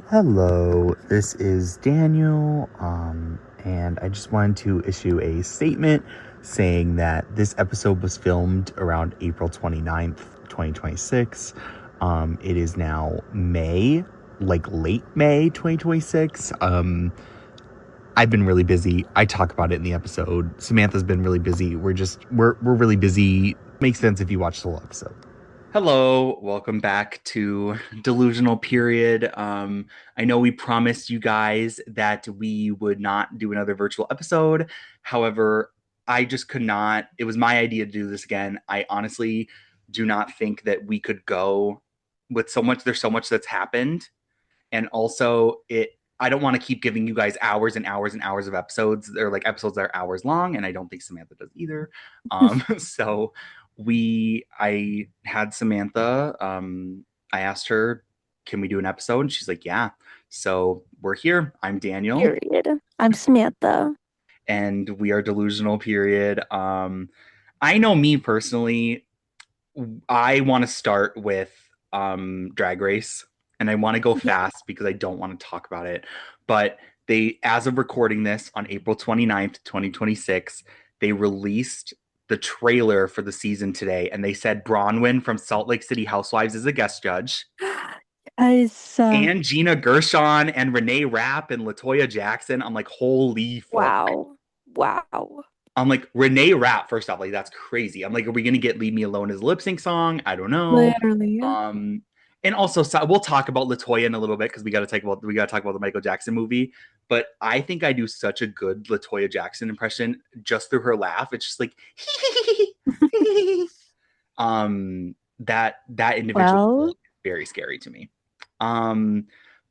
Hello, this is Daniel, and I just wanted to issue a statement saying that this episode was filmed around April 29th, 2026. It is now May, like late May 2026. I've been really busy. I talk about it in the episode. Samantha's been really busy. We're really busy. Makes sense if you watch the whole episode. Hello, welcome back to Delusional Period. I know we promised you guys that we would not do another virtual episode. However, I just could not. It was my idea to do this again. I honestly do not think that we could go with so much. There's so much that's happened. And also, I don't want to keep giving you guys hours and hours and hours of episodes. They're like episodes that are hours long, and I don't think Samantha does either. So I had Samantha. I asked her, "Can we do an episode?" And she's like, "Yeah." So we're here. I'm Daniel, Period. I'm Samantha. and we are Delusional. Period. I know me personally. I want to start with Drag Race, and I want to go Yeah. fast because I don't want to talk about it. But as of recording this on April 29th, 2026, they released the trailer for the season today, and they said Bronwyn from Salt Lake City Housewives is a guest judge, It's and Gina Gershon and Renee Rapp and Latoya Jackson. I'm like, holy fuck. wow. Wow. I'm like, Renee Rapp, first off, like that's crazy. I'm like, are we gonna get Leave Me Alone as a lip sync song? I don't know. Literally. Um, and also we'll talk about Latoya in a little bit because we gotta talk about the Michael Jackson movie. But I think I do such a good Latoya Jackson impression just through her laugh. It's just like that individual Well, is very scary to me.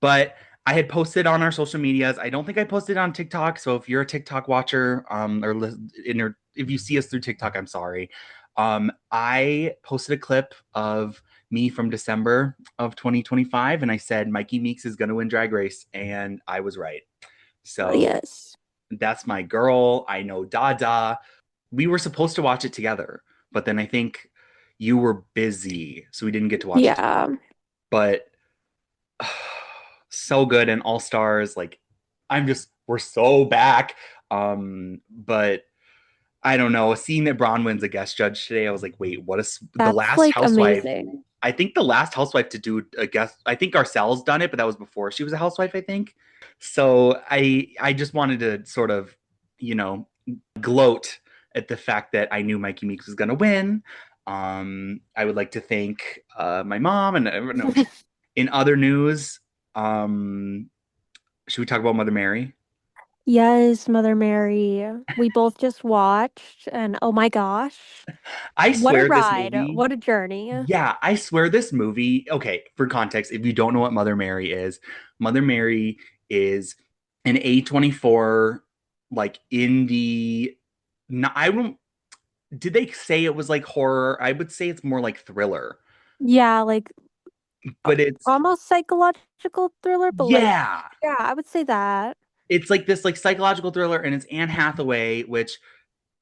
But I had posted on our social medias. I don't think I posted on TikTok. So if you're a TikTok watcher, if you see us through TikTok, I'm sorry. I posted a clip of me from December of 2025, and I said Mikey Meeks is going to win Drag Race, and I was right. So yes. that's my girl. I know Dada. We were supposed to watch it together, but then I think you were busy, so we didn't get to watch it together. Yeah. But so good and all stars. Like we're so back. But I don't know. Seeing that Bronwyn's a guest judge today, I was like, wait, what is the That's last like housewife? amazing. I think the last housewife to do a guest, I think Garcelle's done it, but that was before she was a housewife, I think. So I just wanted to sort of, gloat at the fact that I knew Mikey Meeks was gonna win. I would like to thank my mom and no, in other news, should we talk about Mother Mary? Yes, Mother Mary. We both just watched, and oh my gosh. I What a swear this ride. movie, What a journey. yeah, I swear this movie, okay, for context, if you don't know what Mother Mary is an A24 like indie. No, I don't, did they say it was like horror? I would say it's more like thriller, Yeah, like but it's, almost psychological thriller, but like, yeah, yeah, I would say that. it's like this like psychological thriller, and it's Anne Hathaway, which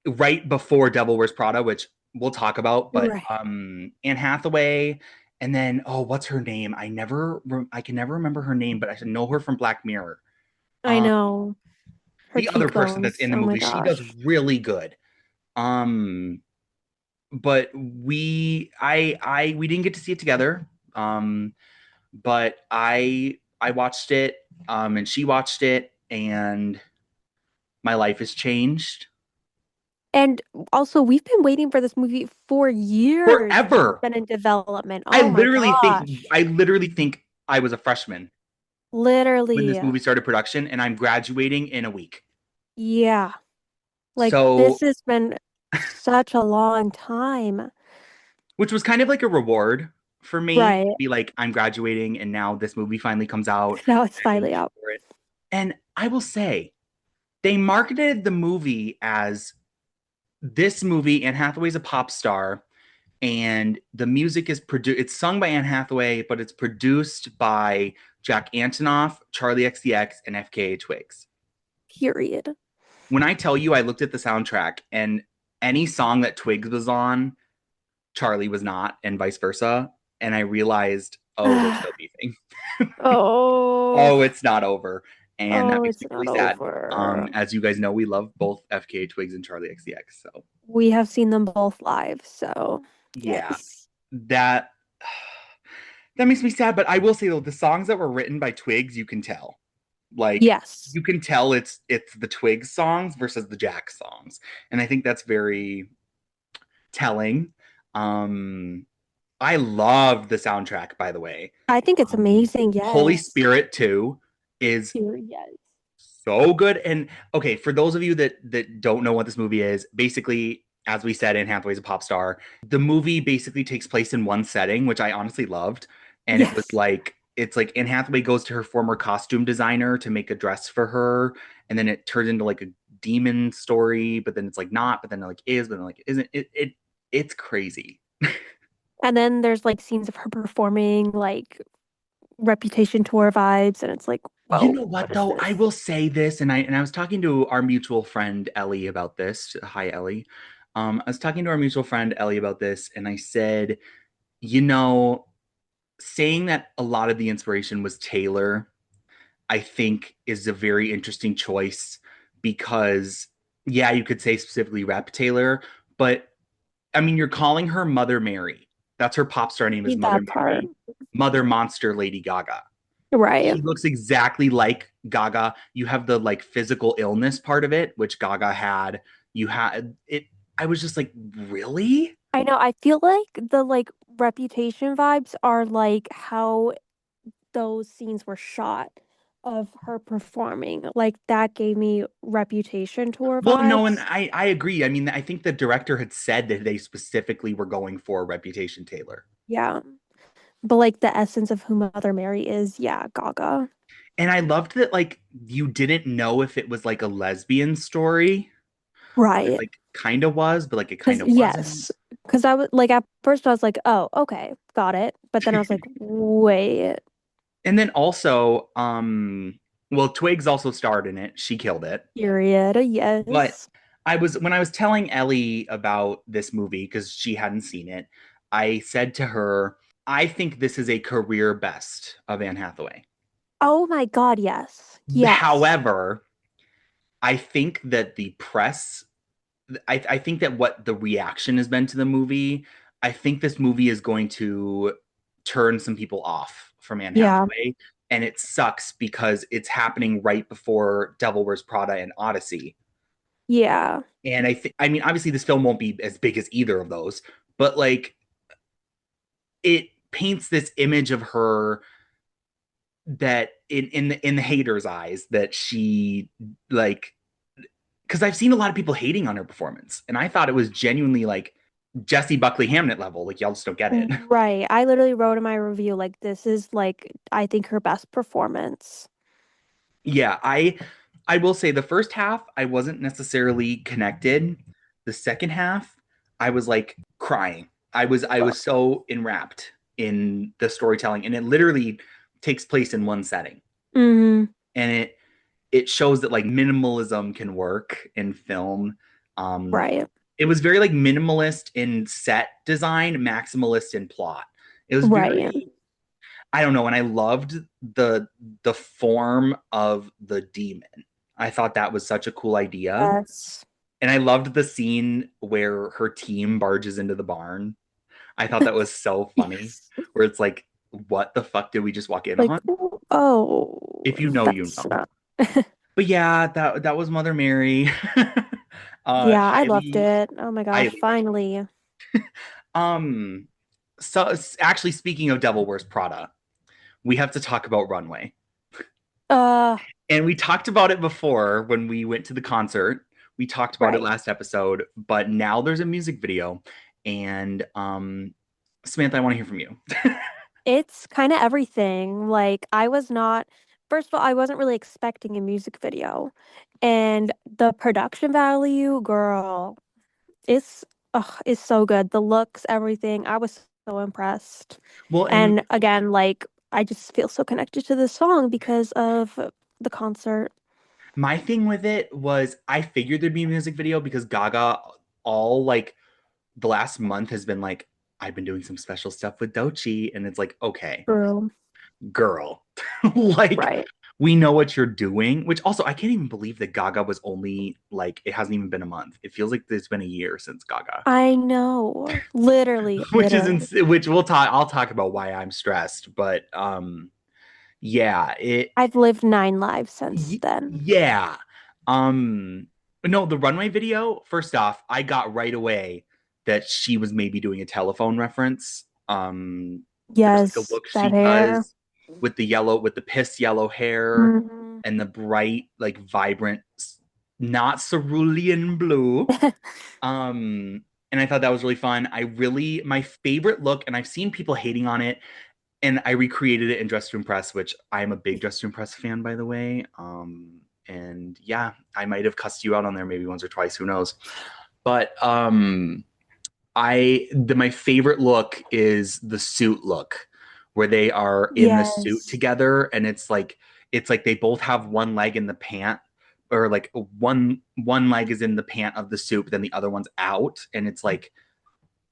right before Devil Wears Prada, which we'll talk about, but Right. Anne Hathaway, and then oh, what's her name? I can never remember her name, but I should know her from Black Mirror. I Um, know. Her the other person that's cheekbones. in the Oh my movie, she does gosh. really good. Um, but we didn't get to see it together. But I watched it, and she watched it, and my life has changed And also, we've been waiting for this movie for years. This has forever. been in development. I Oh my literally think gosh. I literally think I was a freshman when Literally. this movie started production, and I'm graduating in a week. Yeah. Like, So, this has been such a long time. which was kind of like a reward for me to Right. be like, I'm graduating, and now this movie finally comes out. Now it's I can finally wait out. for it. And I will say, they marketed the movie as this movie. Anne Hathaway's a pop star, and the music is produced. It's sung by Anne Hathaway, but it's produced by Jack Antonoff, Charlie XCX, and FKA Twigs. Period. When I tell you, I looked at the soundtrack, and any song that Twigs was on, Charlie was not, and vice versa. And I realized Oh, they're still beefing. Oh, Oh, it's not over. And that oh, makes it's me really not sad. over. As you guys know, we love both FKA Twigs and Charlie XCX. So We have seen them both live, so yeah, yes. that that makes me sad. But I will say though, the songs that were written by Twigs, you can tell. Like Yes. you can tell it's the Twigs songs versus the Jack songs. And I think that's very telling. Um I love the soundtrack, by the way. I think it's amazing. Holy Yes. Spirit 2 is Here, yes. so good. And okay, for those of you that don't know what this movie is, basically, as we said, Anne Hathaway's a pop star. The movie basically takes place in one setting, which I honestly loved. And it was Yes. like it's like Anne Hathaway goes to her former costume designer to make a dress for her, and then it turns into like a demon story, but then it's like not, but then it like is, but then like isn't. It's crazy. And then there's like scenes of her performing like Reputation tour vibes, and it's like, You whoa, know what what is though? I this? will say this, and I was talking to our mutual friend Ellie about this. Hi, Ellie. I was talking to our mutual friend Ellie about this, and I said, you know, saying that a lot of the inspiration was Taylor, I think is a very interesting choice because, yeah, you could say specifically Rep Taylor, but I mean, you're calling her Mother Mary. That's her pop star name is Need Mother that part. Mary, Mother Monster Lady Gaga. Right. She looks exactly like Gaga. You have the like physical illness part of it, which Gaga had. You had it. I was just like, really? I know. I feel like the like Reputation vibes are like how those scenes were shot of her performing. Like that gave me Reputation tour Well, no, and vibes. I agree. I mean, I think the director had said that they specifically were going for Reputation Taylor. Yeah. But like the essence of who Mother Mary is, yeah, Gaga. And I loved that like you didn't know if it was like a lesbian story, but it Right. like kind of was, but like it kind Cause of wasn't. yes. Cause I was like at first I was like, oh, okay, got it. But then I was like, wait, And then also, well, Twigs also starred in it. She killed it. period. But Yes. I was when I was telling Ellie about this movie because she hadn't seen it, I said to her, I think this is a career best of Anne Hathaway. Oh my God, yes. Yes. However, I think that the press, I think that what the reaction has been to the movie, I think this movie is going to turn some people off from Anne Yeah. Hathaway. And it sucks because it's happening right before Devil Wears Prada and Odyssey. Yeah. And I mean, obviously, this film won't be as big as either of those, but like it paints this image of her that in the haters' eyes that she like because I've seen a lot of people hating on her performance, and I thought it was genuinely like Jesse Buckley Hamnet level. Like y'all just don't get it. Right. I literally wrote in my review, like, this is like, I think her best performance. Yeah, I will say the first half I wasn't necessarily connected. The second half I was like crying. I was so enwrapped in the storytelling and it literally takes place in one setting. Mm-hmm. And it shows that like minimalism can work in film. Um Right. it was very like minimalist in set design, maximalist in plot. It was Right. very I don't know, and I loved the form of the demon. I thought that was such a cool idea. Yes. And I loved the scene where her team barges into the barn. I thought that was so funny, Yes. where it's like, what the fuck did we just walk in Like, on? oh, If you know, you that's know. not. But yeah, that was Mother Mary. Yeah, I loved Highly, it. Oh my gosh, highly recommend. finally. Um, so actually, speaking of Devil Wears Prada, we have to talk about Runway. Uh, And we talked about it before when we went to the concert. We talked about it right. last episode, but now there's a music video. And Samantha, I want to hear from you. It's kind of everything. Like, I was not, first of all, I wasn't really expecting a music video. And the production value, girl, it's, it's so good. The looks, everything. I was so impressed. Well, and And again, like, I just feel so connected to this song because of the concert. my thing with it was I figured there'd be a music video because Gaga all like the last month has been like I've been doing some special stuff with Dochi. And it's like, okay, True. girl, like, Right. we know what you're doing. Which also, I can't even believe that Gaga was only like, it hasn't even been a month. It feels like it's been a year since Gaga. I know. Literally, Which is literally. which I'll talk about why I'm stressed, but yeah, it I've lived 9 lives since then. yeah. Um, no, the runway video, first off, I got right away that she was maybe doing a telephone reference. There's like a Yes, look that she hair. does with the piss yellow hair Hmm. and the bright, like vibrant, not cerulean blue. And I thought that was really fun. My favorite look, and I've seen people hating on it, and I recreated it in Dress to Impress, which I am a big Dress to Impress fan, by the way. And yeah, I might have cussed you out on there maybe once or twice, who knows? But my favorite look is the suit look, where they are in the suit Yes. together, and it's like they both have one leg in the pant, or like one leg is in the pant of the suit, but then the other one's out, and it's like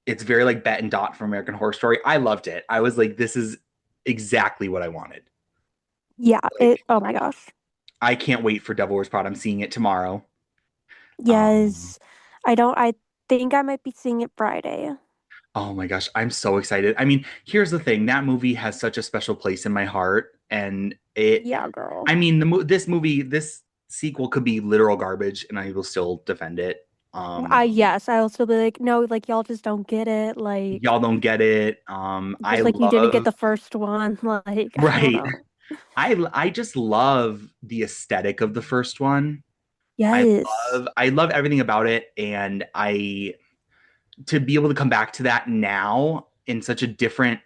it's very like Bet and Dot from American Horror Story. I loved it. I was like, this is exactly what I wanted. Yeah, Like, oh my gosh. I can't wait for Devil Wears Prada. I'm seeing it tomorrow. Um, Yes. I think I might be seeing it Friday. oh my gosh, I'm so excited. I mean, here's the thing. That movie has such a special place in my heart, and Yeah, girl. I mean, this sequel could be literal garbage, and I will still defend it. Yes, I'll still be like, no, like y'all just don't get it. Like, Y'all don't get it. I just like you didn't get love the first one. Like, I don't right. know. I just love the aesthetic of the first one. Yes. I love everything about it, and I to be able to come back to that now in such a different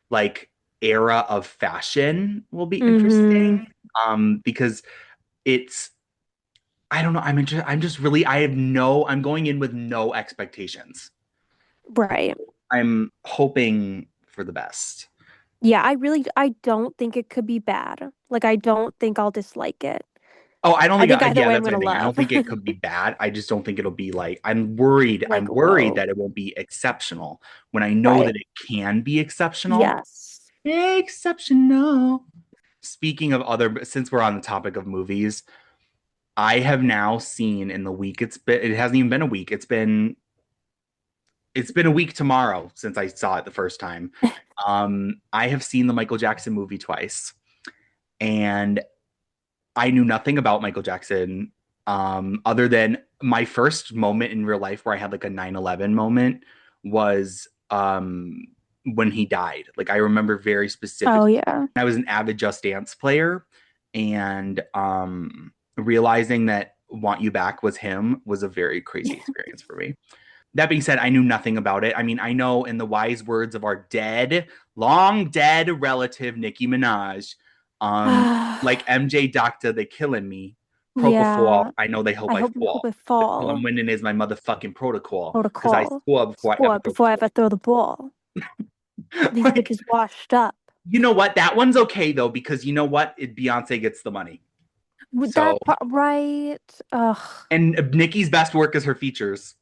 like era of fashion will be Mm-hmm. interesting. Because it's I don't know. I'm just really. I have no. I'm going in with no expectations. Right. I'm hoping for the best. Yeah, I don't think it could be bad. Like, I don't think I'll dislike it. Oh, I don't I think. think either Yeah, way I'm that's my gonna thing. I don't love. think it could be bad. I just don't think it'll be like. I'm worried. I'm Like, worried whoa. that it won't be exceptional when I know Right. that it can be exceptional. Yes. Exceptional. Speaking of other, since we're on the topic of movies, I have now seen in the week it hasn't even been a week. It's been a week tomorrow since I saw it the first time. I have seen the Michael Jackson movie twice, and I knew nothing about Michael Jackson, other than my first moment in real life where I had like a 9/11 moment was when he died. Like I remember very Oh specifically. yeah. I was an avid Just Dance player, and realizing that Want You Back was him was a very crazy experience for me. That being said, I knew nothing about it. I mean, I know in the wise words of our long dead relative, Nicki Minaj, like MJ Doctor, they killing me. Propofol, Yeah. I know they hope I I hope fall. it Till I'm fall. winning is my motherfucking protocol. Because I Protocol. swore before I ever Sport throw before I ever throw the ball. the These like, bitches washed up. you know what? That one's okay though, because you know what? Beyonce gets the money. With So, that part, right? Ugh. and Nicki's best work is her features.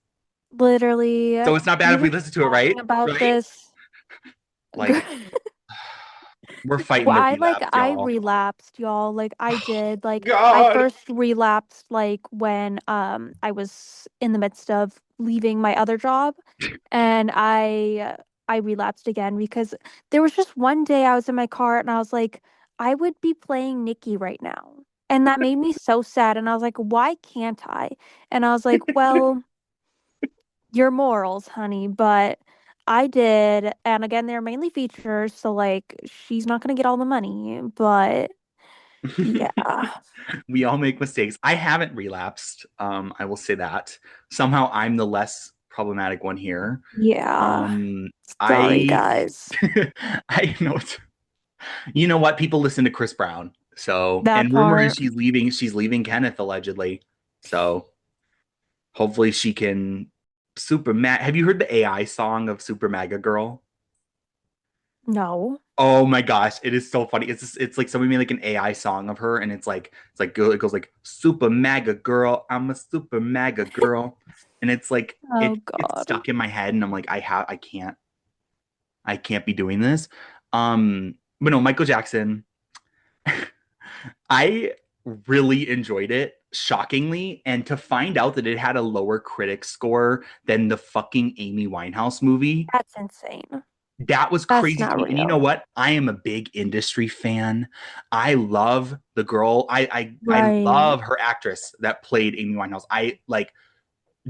Literally, So it's not bad we if were we just listen to it, right? talking about Right? this. Like, we're fighting Well, the relapse, I y'all. relapsed, y'all. Like I did. Like I God. first relapsed like when I was in the midst of leaving my other job, and I relapsed again because there was just one day I was in my car and I was like, I would be playing Nikki right now. And that made me so sad. And I was like, why can't I? And I was like, well, your morals, honey, but I did. And again, they're mainly features, so like she's not gonna get all the money, but yeah. We all make mistakes. I haven't relapsed. I will say that. Somehow I'm the less problematic one here. Yeah. Um, Sorry, I guys. I know you know what? People listen to Chris Brown. So, That and rumor is part. she's leaving Kenneth allegedly. So hopefully she can have you heard the AI song of Super Mega Girl? No. Oh my gosh, it is so funny. It's like somebody made like an AI song of her, and it goes like super mega girl. I'm a super mega girl, and it's like Oh it gets God. stuck in my head, and I'm like I can't. I can't be doing this. But no, Michael Jackson, I really enjoyed it, shockingly. And to find out that it had a lower critic score than the fucking Amy Winehouse movie, That's insane. that was That's crazy to not me. And you know real. what? I am a big industry fan. I love the girl. I Right. love her actress that played Amy Winehouse. I like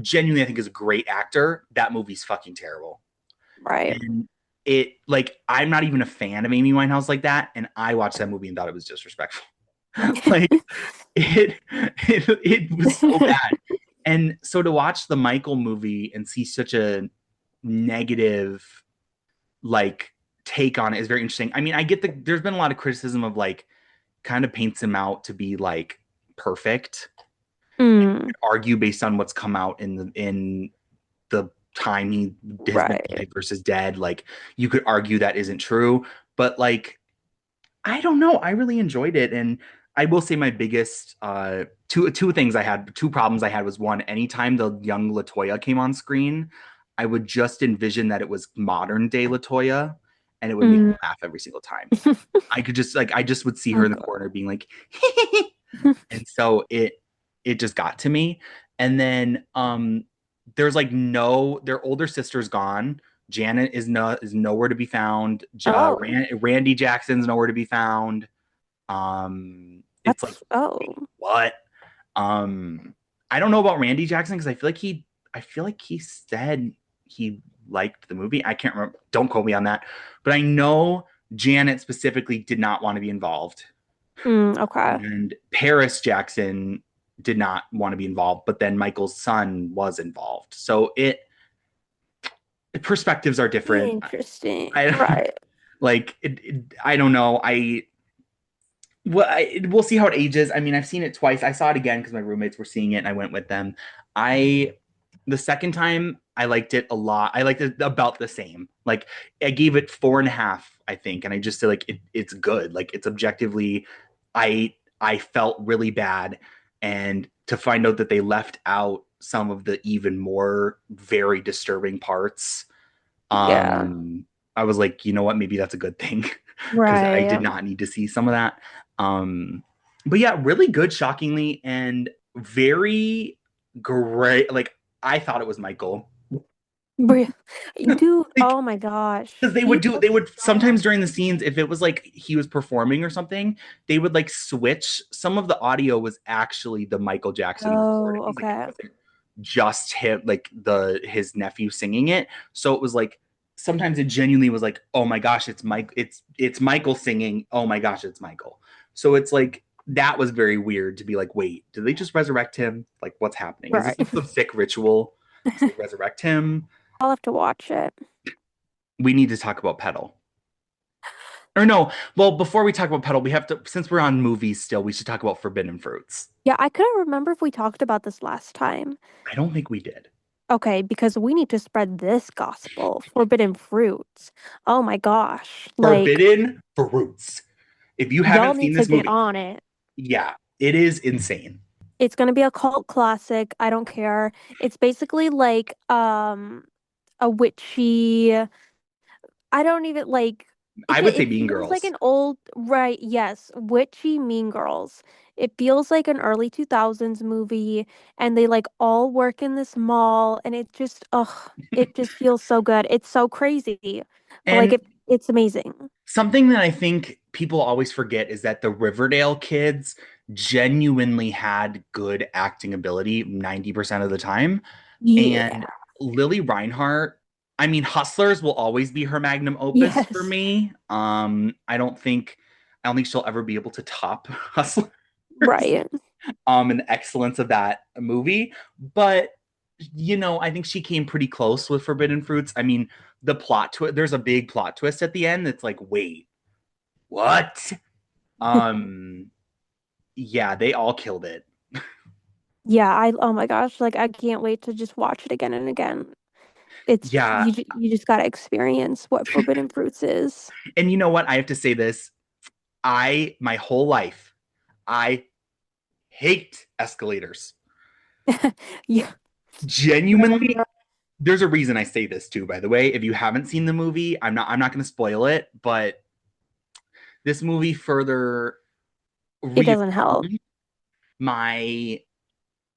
genuinely I think is a great actor. That movie's fucking terrible. Right. And it like I'm not even a fan of Amy Winehouse like that. And I watched that movie and thought it was disrespectful. Like it was so bad. And so to watch the Michael movie and see such a negative like take on it is very interesting. I mean, I get there's been a lot of criticism of like kind of paints him out to be like perfect. Mm, Argue based on what's come out in the time he has been right. alive versus dead. Like you could argue that isn't true, but like I don't know. I really enjoyed it, and I will say my biggest two things I had, two problems I had was one, anytime the young Latoya came on screen, I would just envision that it was modern day Latoya, and it would make me Mm. laugh every single time. I could just like I just would see her Oh in the god. corner being like, and so it just got to me. And then there's like no their older sister's gone. Janet is nowhere to be found. Oh, Randy Jackson's nowhere to be found. It's like that's oh. wait, what? Um, I don't know about Randy Jackson because I feel like he said he liked the movie. I can't remember. Don't quote me on that. But I know Janet specifically did not want to be involved, Okay. and Paris Jackson did not want to be involved. But then Michael's son was involved. So it perspectives are different. Interesting. I Right. like I don't know. We'll see how it ages. I mean, I've seen it twice. I saw it again because my roommates were seeing it, and I went with them. I the second time I liked it a lot. I liked it about the same. Like I gave it 4.5, I think, and I just said like it's good. Like it's objectively, I felt really bad, and to find out that they left out some of the even more very disturbing parts, Yeah. um, I was like, you know what, maybe that's a good thing because I Right. did not need to see some of that. Um, but yeah, really good, shockingly, and very great. Like I thought it was Michael. Re- Dude, Like, oh my gosh. because He they looks would so sometimes during the scenes, if it was like he was performing or something, they would like switch. Some of the audio was actually the Michael Jackson oh, recordings. Like it okay. wasn't just him, like the his nephew singing it. So it was like sometimes it genuinely was like, oh my gosh, it's Mike, it's Michael singing. Oh my gosh, it's Michael. So it's like that was very weird to be like, wait, did they just resurrect him? Like, what's happening? Is this Right. like some sick ritual to resurrect him? I'll have to watch it. We need to talk about Pedal. Or no, well, before we talk about Pedal, we have to, since we're on movies still, we should talk about Forbidden Fruits. Yeah, I couldn't remember if we talked about this last time. I don't think we did. Okay, because we need to spread this gospel, forbidden fruits. Oh my gosh. Like, Forbidden Fruits. If you y'all haven't seen need to this get movie, on it. yeah, it is insane. It's gonna be a cult classic. I don't care. It's basically like a witchy, I don't even like I would say it Mean feels like Girls. an old, right, yes, witchy Mean Girls. It feels like an early 2000s movie, and they like all work in this mall, and it just ugh, it just feels so good. It's so crazy. But like And it's amazing. something that I think people always forget is that the Riverdale kids genuinely had good acting ability 90% of the time. Yeah. And Lily Reinhart, I mean, Hustlers will always be her magnum opus for Yes. me. I don't think she'll ever be able to top Hustlers, Right. and the excellence of that movie. But I think she came pretty close with Forbidden Fruits. I mean, there's a big plot twist at the end that's like, wait, what? Um, yeah, they all killed it. Yeah, I oh my gosh, like I can't wait to just watch it again and again. Yeah, You just gotta experience what forbidden fruits is. and you know what? I have to say this. My whole life, I hate escalators. Yeah. Genuinely, there's a reason I say this too, by the way. If you haven't seen the movie, I'm not going to spoil it, but this movie further It doesn't help. reaffirmed my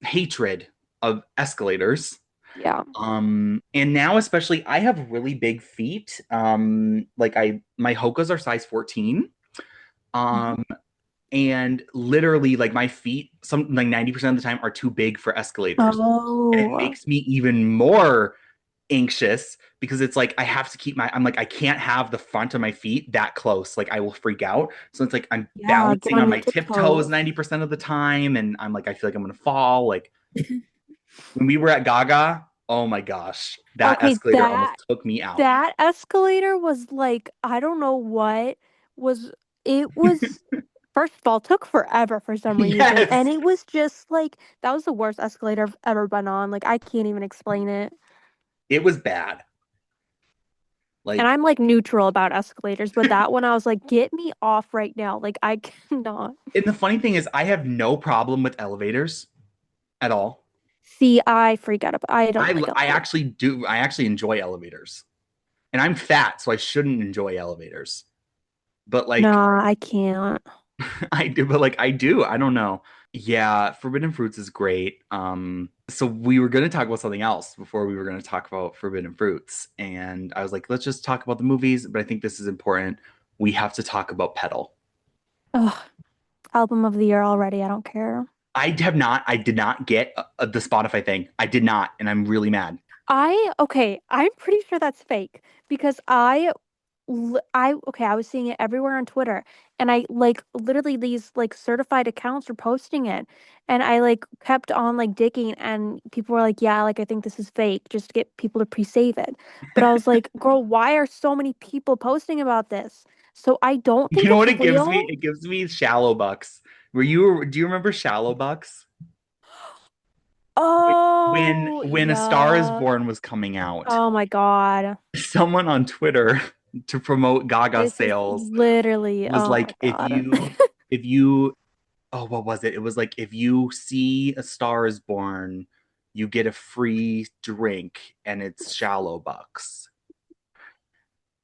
hatred of escalators. Yeah. And now especially I have really big feet. Like my Hokas are size 14. Mhm. Um, and literally like my feet, some like 90% of the time are too big for escalators. And it Oh, makes me even more anxious because it's like I have to keep I'm like I can't have the front of my feet that close, like I will freak out. So it's like I'm yeah. Get balancing on on your my tiptoes tiptoes. 90% of the time, and I'm like I feel like I'm gonna fall. Like when we were at Gaga, oh my gosh, that Okay, escalator almost took me out. that escalator was like, I don't know what was it was first of all, took forever for some reason. Yes, And it was just like that was the worst escalator I've ever been on. Like I can't even explain it. it was bad. And Like, I'm like neutral about escalators, but that one I was like, get me off right now. Like I cannot. and the funny thing is, I have no problem with elevators at all. See, I freak out about I don't I like I elevators. actually do. I actually enjoy elevators, and I'm fat, so I shouldn't enjoy elevators. But like Nah, I can't. I do, but like I do. I don't know. Yeah, Forbidden Fruits is great. So we were gonna talk about something else before we were gonna talk about Forbidden Fruits, and I was like, let's just talk about the movies. But I think this is important. We have to talk about Pedal. Ugh, album of the year already. I don't care. I did not get the Spotify thing. I did not, and I'm really mad. Okay, I'm pretty sure that's fake because I was seeing it everywhere on Twitter and I like literally these like certified accounts were posting it and I like kept on like digging and people were like, yeah, like I think this is fake just to get people to pre-save it. But I was like, girl, why are so many people posting about this? So I don't You think know it's what it gives me? real. It gives me Shallow Bucks. Do you remember Shallow Bucks? Oh, When A Star Is yeah. Born was coming out, Oh my God. someone on Twitter to promote Gaga This is sales literally, was oh my like God. if you oh what was it? It was like if you see A Star Is Born, you get a free drink and it's Shallow Bucks.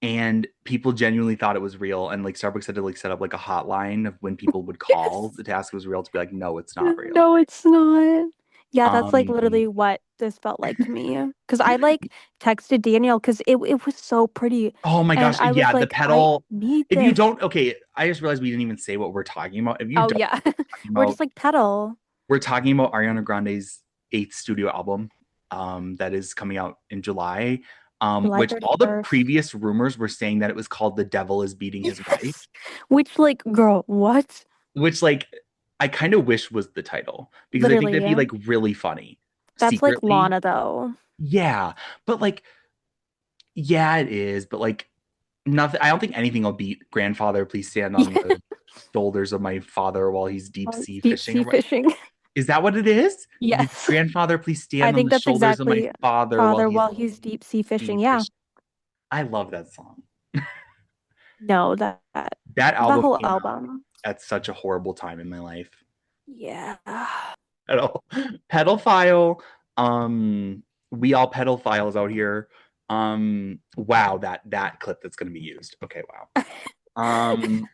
And people genuinely thought it was real, and like Starbucks had to like set up like a hotline of when people would call Yes. to ask if it was real to be like, no, it's not real. No, it's not. Yeah, that's like Um literally what this felt like to me. Because I like texted Danielle because it was so pretty. oh my And gosh, I was yeah, the like, I pedal. need If you this. don't, okay, I just realized we didn't even say what we're talking about. If you Oh, don't yeah. talking We're about just like pedal. we're talking about Ariana Grande's eighth studio album, that is coming out in July. July Which all the 31st. previous rumors were saying that it was called The Devil Is Beating His Wife, Yes. Which, like, girl, what? which like I kind of wish was the title because I think that'd Literally. be like really funny That's like secretly. Lana, though. Yeah, but like, yeah, it is, but like nothing. I don't think anything will beat Grandfather. Please stand on Yeah. the shoulders of my father while he's deep Oh, it's sea deep fishing. sea Or what? fishing. Is that what it is? Yes. Grandfather, please I stand on think the that's shoulders of my exactly father while Father he's while he's deep sea fishing. deep Yeah. fishing. I love that song. No, that That the album whole came out album. at such a horrible time in my life. Yeah. Pedal, pedophile. We all pedophiles out here. Wow, that clip that's going to be used. Okay, wow. Um,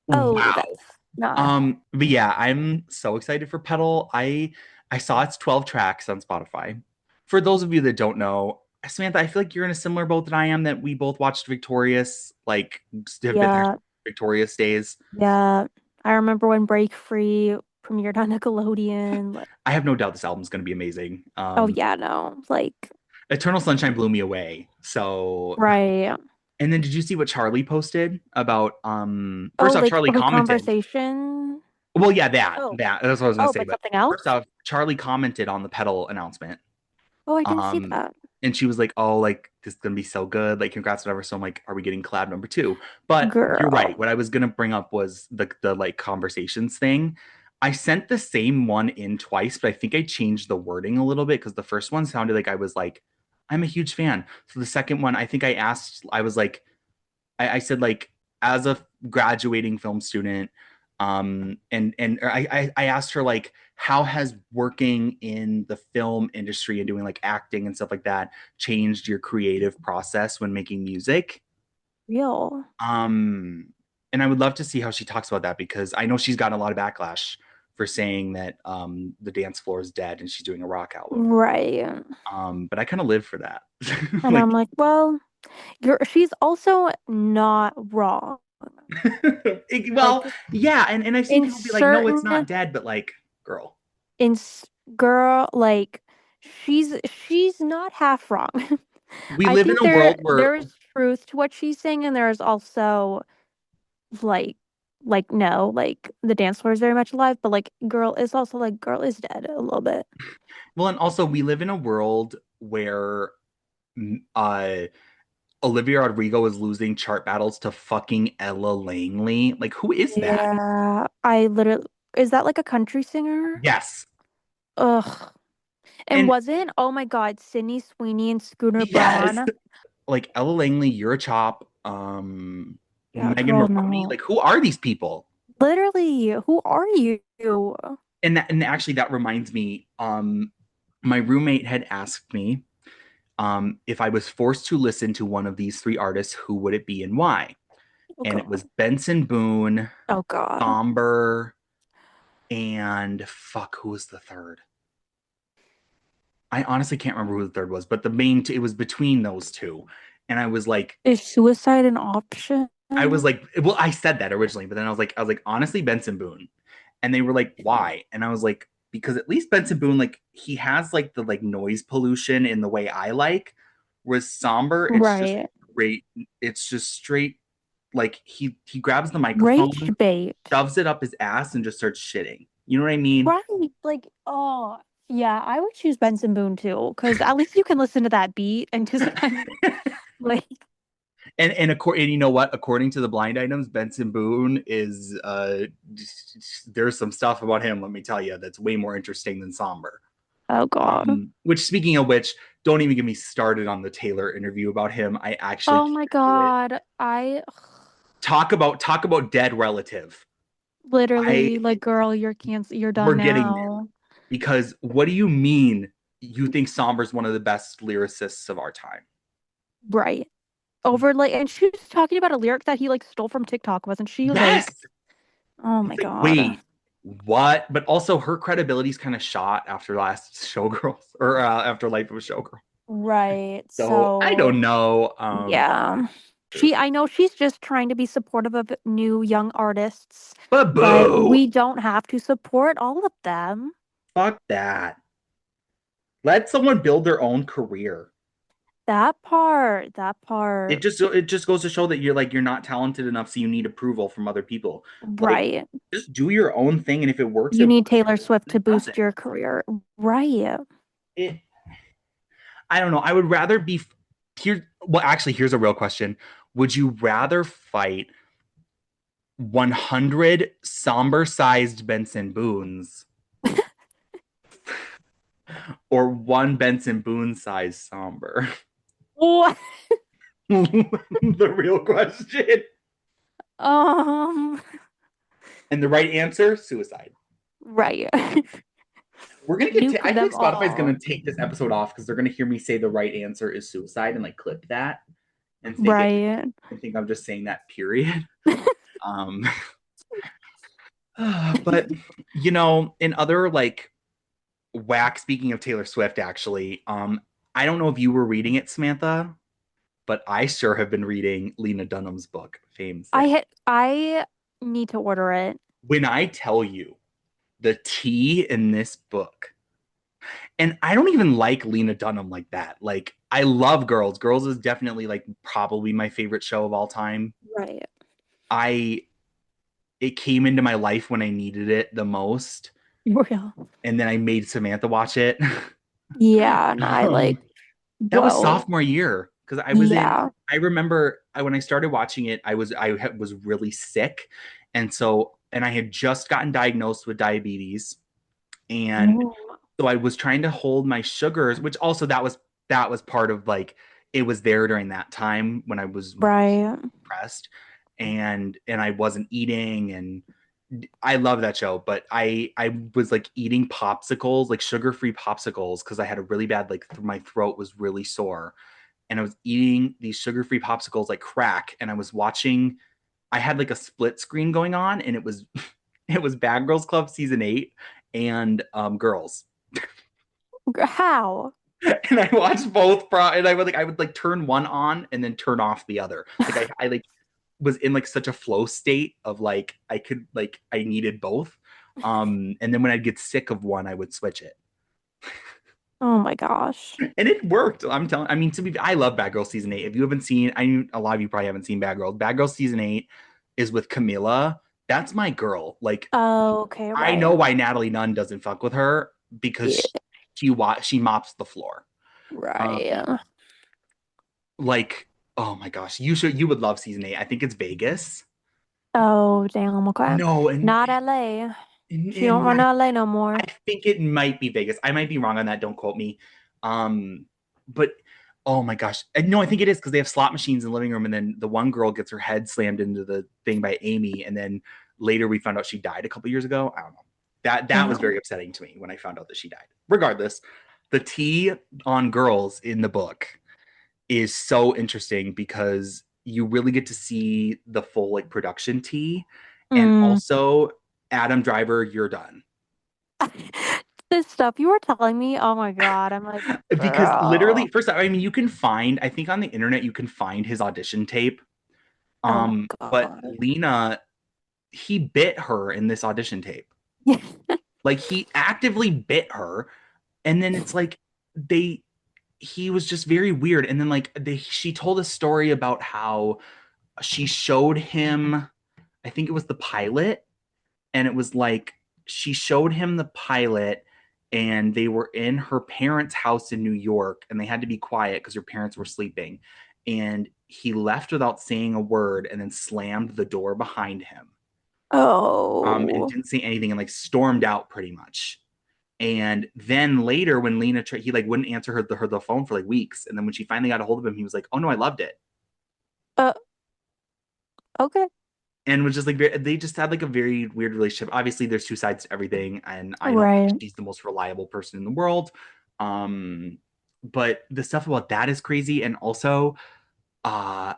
Oh, wow. that's not. But yeah, I'm so excited for Pedal. I saw it's 12 tracks on Spotify. For those of you that don't know, Samantha, I feel like you're in a similar boat that I am, that we both watched Victorious, like have been there Yeah. Victorious days. Yeah. I remember when Break Free premiered on Nickelodeon. Like, I have no doubt this album's going to be amazing. oh yeah, no. Like, Eternal Sunshine blew me away. So, right. and then did you see what Charlie posted about Oh, first off, like Charlie her commented. conversation. Well, yeah, that Oh. that that's what I was gonna Oh, say. but But something first else? off, Charlie commented on the Pedal announcement. Oh, I didn't see Um, that. and she was like, "Oh, like this is gonna be so good. Like, congrats, whatever." So I'm like, "Are we getting collab number two?" But you're right. Girl. What I was gonna bring up was the like conversations thing. I sent the same one in twice, but I think I changed the wording a little bit because the first one sounded like I was like, "I'm a huge fan." So the second one, I think I asked, I was like, I said like, as a graduating film student, And I asked her like, how has working in the film industry and doing like acting and stuff like that changed your creative process when making music? Real. Um, and I would love to see how she talks about that because I know she's gotten a lot of backlash for saying that the dance floor is dead and she's doing a rock album. Right. But I kind of live for that. And Like, I'm like, well, she's also not wrong. well, Like yeah, and I've seen in people be like, no, it's not certain dead, but like, girl, in s- girl, like she's not half wrong. we I live in think a world where there is truth to what she's saying, and there is also like no, like the dance floor is very much alive, but like girl is also like girl is dead a little bit. well, and also we live in a world where uh Olivia Rodrigo is losing chart battles to fucking Ella Langley. Like, who is that? Yeah, I literally is that like a country singer? Yes. Ugh. And And wasn't, oh my God, Sydney Sweeney and Scooter yes, Braun? like Ella Langley, you're a chop. Yeah, Megan girl, Maroney, no. like who are these people? Literally, who are you? And actually that reminds me, my roommate had asked me if I was forced to listen to one of these three artists, who would it be and why? Oh And it was God. Benson Boone, Oh God. Somber, and fuck, who was the third? I honestly can't remember who the third was, but the main it was between those two. And Is suicide an option? I was like, well, I said that originally, but then I was like, honestly, Benson Boone. And they were like, why? And I was like, because at least Benson Boone, like, he has like the like noise pollution in the way I like. Whereas Somber, it's just Right. straight, it's just straight, like he grabs the Rage microphone, bait. shoves it up his ass, and just starts shitting. You know what I mean? Right. Like, oh, yeah, I would choose Benson Boone too, because at least you can listen to that beat and just kind of like, And you know what? According to the blind items, Benson Boone is there's some stuff about him. Let me tell you, that's way more interesting than Somber. oh God. Which, speaking of which, don't even get me started on the Taylor interview about him. I actually Oh my can't do it. God. I Talk about dead relative. I literally like, girl, you're We're done getting there now. because what do you mean you think Somber's one of the best lyricists of our time? Right. Over like, and she was talking about a lyric that he like stole from TikTok, wasn't she? Yes. Like, oh my It's like, God. wait, what? But also, her credibility's kind of shot after last Showgirls or after Life of a Showgirl. Right. So I So, don't know. yeah. I know she's just trying to be supportive of new young artists, But but boo, we don't have to support all of them. fuck that. Let someone build their own career. That It part. just goes to show that you're not talented enough, so you need approval from other people. Like, Right. just do your own thing, and if it works, You it need works. Taylor Swift If to it boost doesn't. your career. Right. It I don't know. I would rather be here. Well, actually, here's a real question. Would you rather fight 100 somber sized Benson Boons or one Benson Boone sized somber? What? The real question. Um, And the right answer, suicide. right. We're gonna get. Nuke I think them Spotify's all. gonna take this episode off because they're gonna hear me say the right answer is suicide and like clip that and Right. think I'm just saying that. Period. Um, but in other like whack. Speaking of Taylor Swift, actually, I don't know if you were reading it, Samantha, but I sure have been reading Lena Dunham's book, Famesick. I need to order it. When I tell you the tea in this book, and I don't even like Lena Dunham like that. Like, I love Girls. Girls is definitely like probably my favorite show of all time. Right. I It came into my life when I needed it the most, Real. and then I made Samantha watch it. Yeah, and I um, like, that was whoa. sophomore year because Yeah. I remember when I started watching it, I was really sick, and I had just gotten diagnosed with diabetes, and Ooh. so I was trying to hold my sugars, which also that was part of like it was there during that time when I was Right. depressed, and I wasn't eating, I love that show, but I was like eating popsicles, like sugar-free popsicles, because I had a really bad like my throat was really sore, and I was eating these sugar-free popsicles like crack, and I was watching. I had like a split screen going on, and it was it was Bad Girls Club season 8 and Girls, How? and I watched both. And I would like turn one on and then turn off the other. Like I like was in like such a flow state of like I could like I needed both. And then when I'd get sick of one, I would switch it. Oh my gosh. And it worked. I'm telling I mean I love Bad Girls season 8. If you haven't seen I mean a lot of you probably haven't seen Bad Girls. Bad Girls season 8 is with Camilla. That's my girl. Like Oh, okay, I know right. why Natalie Nunn doesn't fuck with her because Yeah, she mops the floor. Um right. like oh my gosh, you would love season 8. I think it's Vegas. Oh, damn, okay. No, Not LA. She don't and run I to LA no more. I think it might be Vegas. I might be wrong on that. Don't quote me. But oh my gosh, no, I think it is because they have slot machines in the living room, and then the one girl gets her head slammed into the thing by Amy, and then later we found out she died a couple years ago. I don't know. That was Damn. very upsetting to me when I found out that she died. Regardless, the tea on girls in the book is so interesting because you really get to see the full like production tea, and Mm. also Adam Driver, you're done. This stuff you were telling me, oh my God. I'm like, Because literally girl. first I mean you can find I think on the internet you can find his audition tape. Oh But God. Lena, he bit her in this audition tape. Yeah. Like he actively bit her, and then it's like they he was just very weird, and then like she told a story about how she showed him, I think it was the pilot, and it was like she showed him the pilot, and they were in her parents' house in New York, and they had to be quiet because her parents were sleeping, and he left without saying a word and then slammed the door behind him, and Oh. didn't say anything and like stormed out pretty much. And then later when Lena he like wouldn't answer the phone for like weeks, and then when she finally got a hold of him he was like, oh no, I loved it. Uh, okay. And was just like they just had like a very weird relationship. Obviously, there's two sides to everything, and I don't think Right. she's the most reliable person in the world. Um, but the stuff about that is crazy. And also, uh,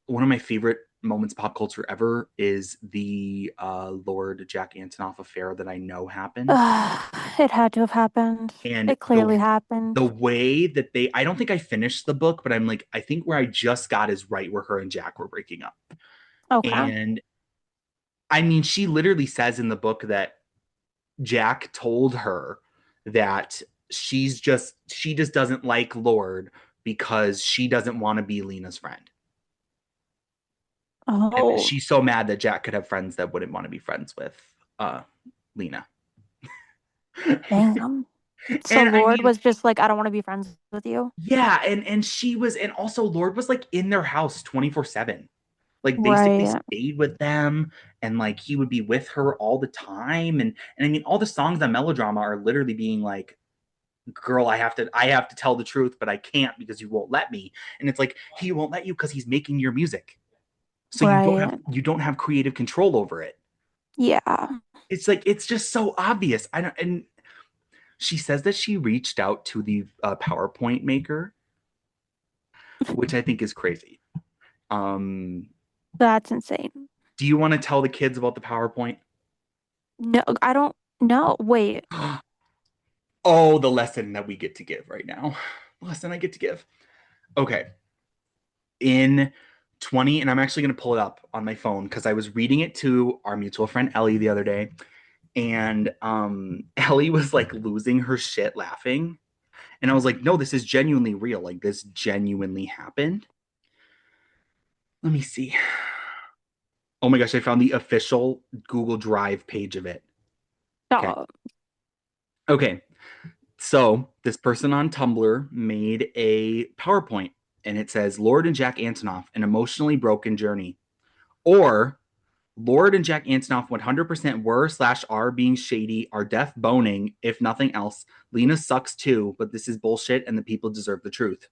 one of my favorite moments of pop culture ever is the Lord Jack Antonoff affair that I know happened, It had to have happened. and It clearly happened. the way that they I don't think I finished the book, but I'm like I think where I just got is right where her and Jack were breaking up, Okay. and I mean she literally says in the book that Jack told her that she just doesn't like Lord because she doesn't want to be Lena's friend. And Oh, she's so mad that Jack could have friends that wouldn't want to be friends with uh Lena. damn. So And I Lord mean, was just like, I don't want to be friends with you. yeah, and she was and also Lord was like in their house 24/7. Like basically Right. stayed with them, and like he would be with her all the time, and I mean all the songs on Melodrama are literally being like, girl, I have to tell the truth, but I can't because you won't let me. And it's like he won't let you because he's making your music, so Right. you don't have creative control over it. Yeah. It's like it's just so obvious. I don't. And she says that she reached out to the PowerPoint maker, which I think is crazy. um That's insane. do you want to tell the kids about the PowerPoint? No, I don't know. Wait. Oh, the lesson that we get to give right now. The lesson I get to give. Okay, in 20, and I'm actually going to pull it up on my phone because I was reading it to our mutual friend Ellie the other day, and Ellie was like losing her shit laughing, and I was like, no, this is genuinely real, like this genuinely happened. Let me see. Oh my gosh, I found the official Google Drive page of it. Okay, Stop. okay, so this person on Tumblr made a PowerPoint, and it says Lord and Jack Antonoff, an emotionally broken journey, or Lord and Jack Antonoff 100% were slash are being shady, are deaf boning, if nothing else. Lena sucks too, but this is bullshit and the people deserve the truth.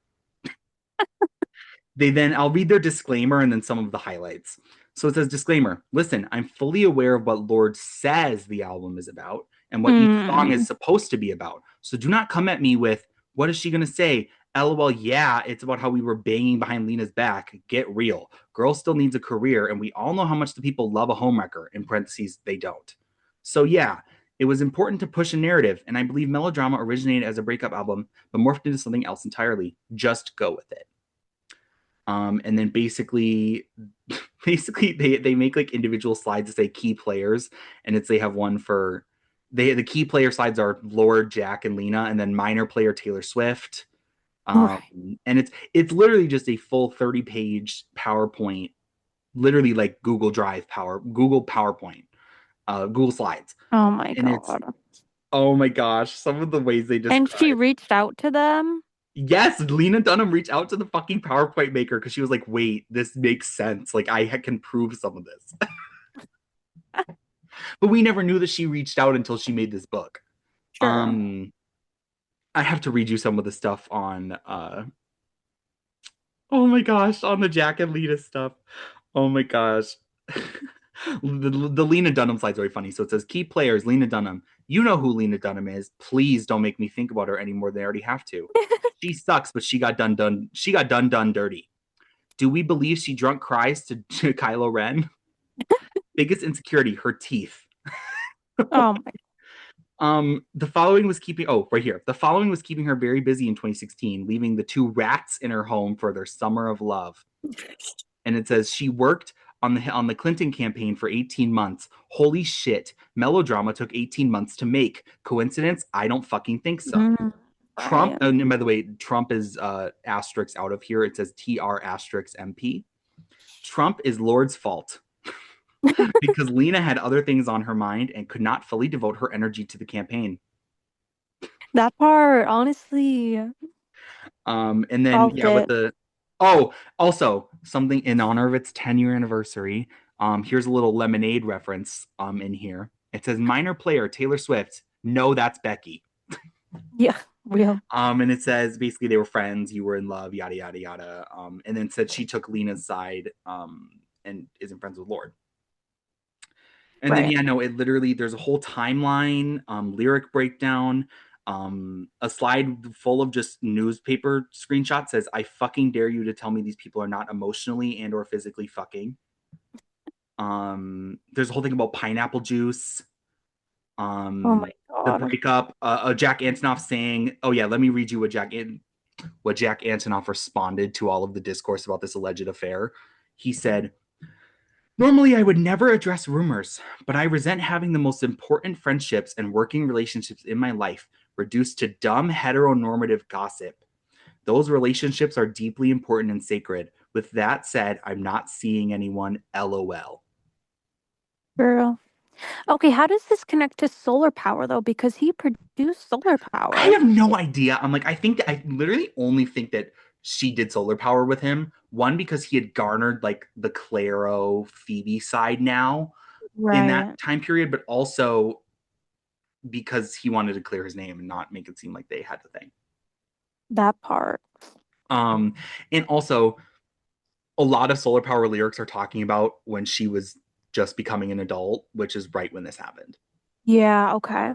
I'll read their disclaimer and then some of the highlights. So it says disclaimer. Listen, I'm fully aware of what Lorde says the album is about and what each song is Mm. supposed to be about. So do not come at me with, what is she going to say? LOL, yeah, it's about how we were banging behind Lena's back. Get real. Girl still needs a career, and we all know how much the people love a homewrecker. In parentheses, they don't. So yeah, it was important to push a narrative, and I believe Melodrama originated as a breakup album, but morphed into something else entirely. Just go with it. And then basically they make like individual slides that say key players, and it's they have one for the key player slides are Lorde, Jack, and Lena, and then minor player Taylor Swift. Right. And it's literally just a full 30-page PowerPoint, literally like Google PowerPoint, Google Slides, Oh my and it's God. oh my gosh, some of the ways they And she describe. reached out to them? Yes, Lena Dunham reached out to the fucking PowerPoint maker because she was like, wait, this makes sense. Like, I can prove some of this. But we never knew that she reached out until she made this book. Sure. Um, I have to read you some of the stuff on, oh my gosh, on the Jack and Lena stuff. Oh my gosh. The Lena Dunham slide's very funny. So it says, key players, Lena Dunham. You know who Lena Dunham is. Please don't make me think about her any more than I already have to. She sucks, but she got done dirty. Do we believe she drunk cries to Kylo Ren? Biggest insecurity, her teeth. Oh my. The following was keeping right here. The following was keeping her very busy in 2016, leaving the two rats in her home for their summer of love. And it says she worked on the Clinton campaign for 18 months. Holy shit. Melodrama took 18 months to make. Coincidence? I don't fucking think so. Mm, Trump, right. and by the way, Trump is asterisk out of here. It says TR asterisk MP. Trump is Lord's fault because Lena had other things on her mind and could not fully devote her energy to the campaign. That part, honestly, And then felt yeah, with it. the oh, also something in honor of its 10-year anniversary. Here's a little Lemonade reference in here. It says minor player Taylor Swift. No, that's Becky. Yeah, real. And it says basically they were friends, you were in love, yada yada yada. And then said she took Lena's side and isn't friends with Lorde. And then Right. yeah, no, it literally there's a whole timeline, lyric breakdown, a slide full of just newspaper screenshots says, "I fucking dare you to tell me these people are not emotionally and or physically fucking." There's a whole thing about pineapple juice. Oh my The God. breakup, Jack Antonoff saying, "Oh yeah, let me read you what Jack Antonoff responded to all of the discourse about this alleged affair." He said, normally, I would never address rumors, but I resent having the most important friendships and working relationships in my life reduced to dumb heteronormative gossip. Those relationships are deeply important and sacred. With that said, I'm not seeing anyone, LOL. Girl. Okay, how does this connect to solar power though? Because he produced solar I power. have no idea. I'm like, I think that I literally only think that she did solar power with him. One, because he had garnered like the Claro Phoebe side now in that Right. time period, but also because he wanted to clear his name and not make it seem like they had the thing. That part. Um, and also, a lot of solar power lyrics are talking about when she was just becoming an adult, which is right when this happened. Yeah, okay.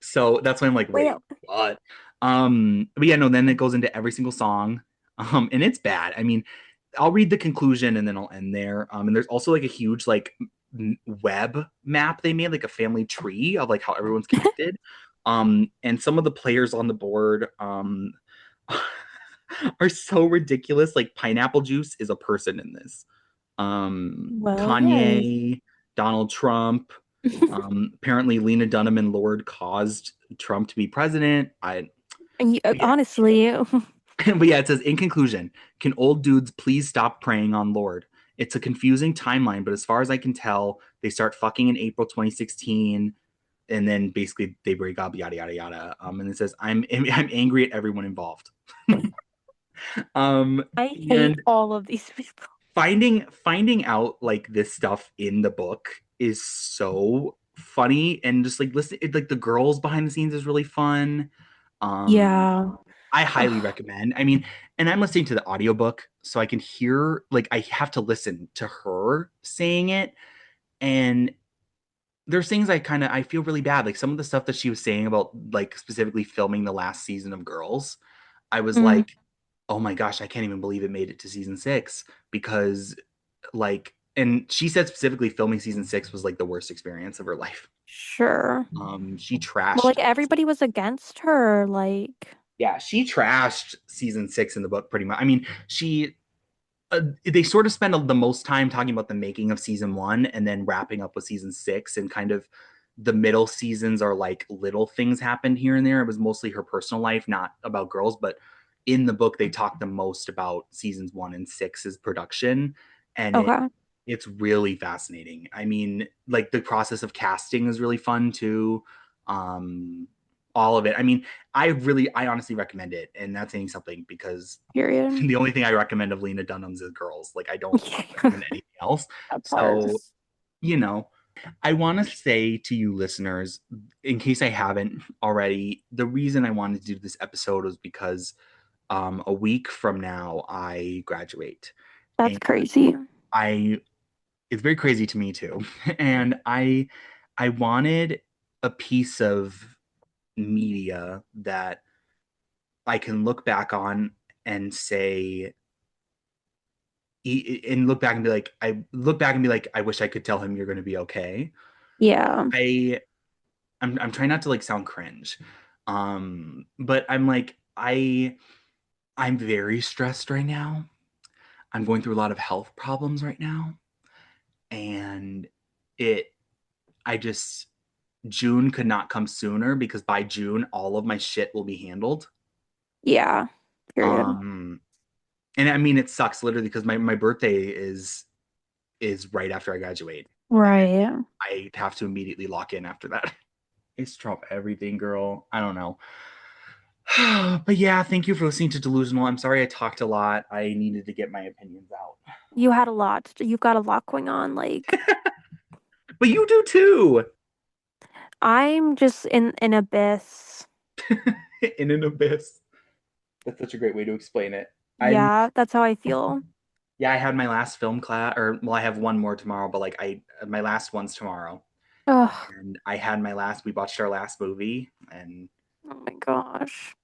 So that's why I'm like, Wait. wait, what? But yeah, no, then it goes into every single song. And it's bad. I mean, I'll read the conclusion and then I'll end there. And there's also like a huge like web map they made, like a family tree of like how everyone's connected. And some of the players on the board are so ridiculous. Like pineapple juice is a person in this. Well, yes. Kanye, Donald Trump. Apparently, Lena Dunham and Lorde caused Trump to be president. Yeah, Honestly, but yeah, it says in conclusion, can old dudes please stop preying on Lorde? It's a confusing timeline, but as far as I can tell, they start fucking in April 2016, and then basically they break up, yada yada yada. And it says I'm angry at everyone involved. Um, I hate and all of these people. finding out like this stuff in the book is so funny, and just like listen, like the girls behind the scenes is really fun. um Yeah. I highly Ugh. recommend. I mean, and I'm listening to the audiobook, so I can hear, like, I have to listen to her saying it. And there's things I feel really bad. Like some of the stuff that she was saying about like specifically filming the last season of Girls, I was Mm, like, oh my gosh, I can't even believe it made it to season six because like, and she said specifically filming season six was like the worst experience of her life. sure. She Well, trashed, like everybody was against her. Like, yeah, she trashed season six in the book pretty much. I mean, they sort of spend the most time talking about the making of season one and then wrapping up with season six, and kind of the middle seasons are like little things happened here and there. It was mostly her personal life, not about Girls, but in the book they talk the most about seasons one and six's production, and okay, it's really fascinating. I mean, like the process of casting is really fun too. Um, all of it. I mean, I honestly recommend it, and that's saying something because period. the only thing I recommend of Lena Dunham's is Girls. Like I don't recommend anything else. That part. So, you know, I want to say to you listeners, in case I haven't already, the reason I wanted to do this episode was because a week from now I graduate. That's And crazy. I it's very crazy to me too. And I wanted a piece of media that I can look back on and say and look back and be like, I wish I could tell him you're going to be okay. Yeah. I I'm trying not to like sound cringe. But I'm like I'm very stressed right now. I'm going through a lot of health problems right now, and it I just June could not come sooner because by June all of my shit will be handled. Yeah. Period. Um and I mean it sucks literally because my birthday is right after I graduate. Right. I have to immediately lock in after that. It's drop everything, girl. I don't know. But yeah, thank you for listening to Delusional. I'm sorry I talked a lot. I needed to get my opinions out. You had a lot. You've got a lot going on. Like, But you do too. I'm just in an abyss. In an abyss. That's such a great way to explain it. I'm Yeah, that's how I feel. Yeah, I had my last film class, or well, I have one more tomorrow, but like I my last one's tomorrow. Ugh. And I had my last we watched our last movie, and Oh my gosh.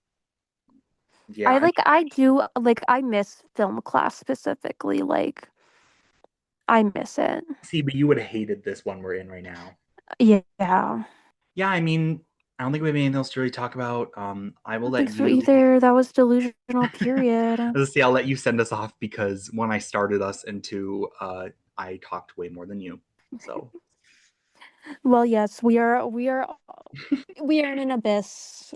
yeah, I mean, I do like I miss film class specifically. Like I miss it. see, but you would have hated this one we're in right now. Yeah. Yeah, I mean, I don't think we have anything else to really talk about. I I will don't think let so you either. That was delusional, period. let's see, I'll let you send us off because one, I started us, and two, I talked way more than you. So Well, yes, we are in an abyss.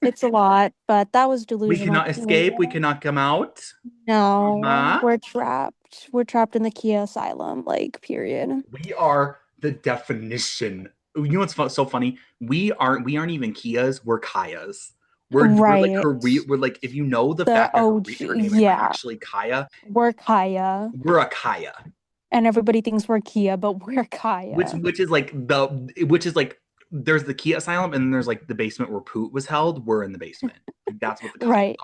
It's a lot, but that was we delusional, cannot escape, we period. cannot come out. No, Ma. we're trapped. We're trapped in the Kia asylum, like, period. We are the definition. You know what's so funny? We aren't even Kias. We're Kayas. We're like Right. Korea. We're like if you know the The fact that OG, her name is yeah. actually Kaya, We're Kaya. we're a Kaya. And everybody thinks we're Kia, but we're Which Kaya. which is like there's the Kia Asylum and then there's like the basement where Poot was held. We're in the basement. Like, that's what the Kayas Right.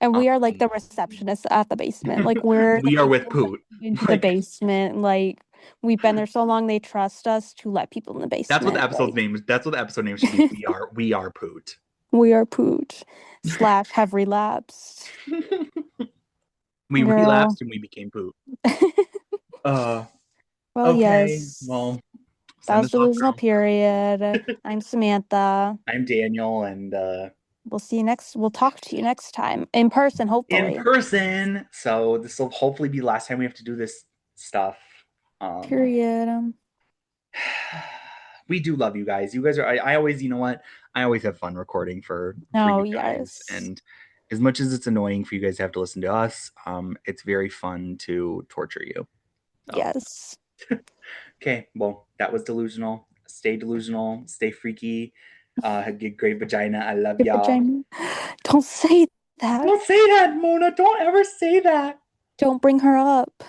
And are. we are like the receptionists at the basement. Like we're the We are with people that Poot. go into the Like basement. Like we've been there so long they trust us to let people in the that's what the basement. episode's Like name is. That's what the episode name should be. We are Poot. we are Pooch slash have relapsed. We Girl. relapsed and we became Poot. Uh Well, okay. yes. Well, That send was us off, delusional girl. period. I'm Samantha. I'm Daniel, and We'll talk to you next time. In person, in hopefully. person. So this will hopefully be the last time we have to do this stuff. Um, Period. we do love you guys. You guys are. I always, you know what? I always have fun recording for Oh, you guys, yes. and as much as it's annoying for you guys to have to listen to us, it's very fun to torture you. So Yes. okay, well, that was delusional. Stay delusional. Stay freaky. Get great vagina. I love Your y'all. vagina. Don't say that. Don't say that, Mona. Don't ever say that. Don't bring her up.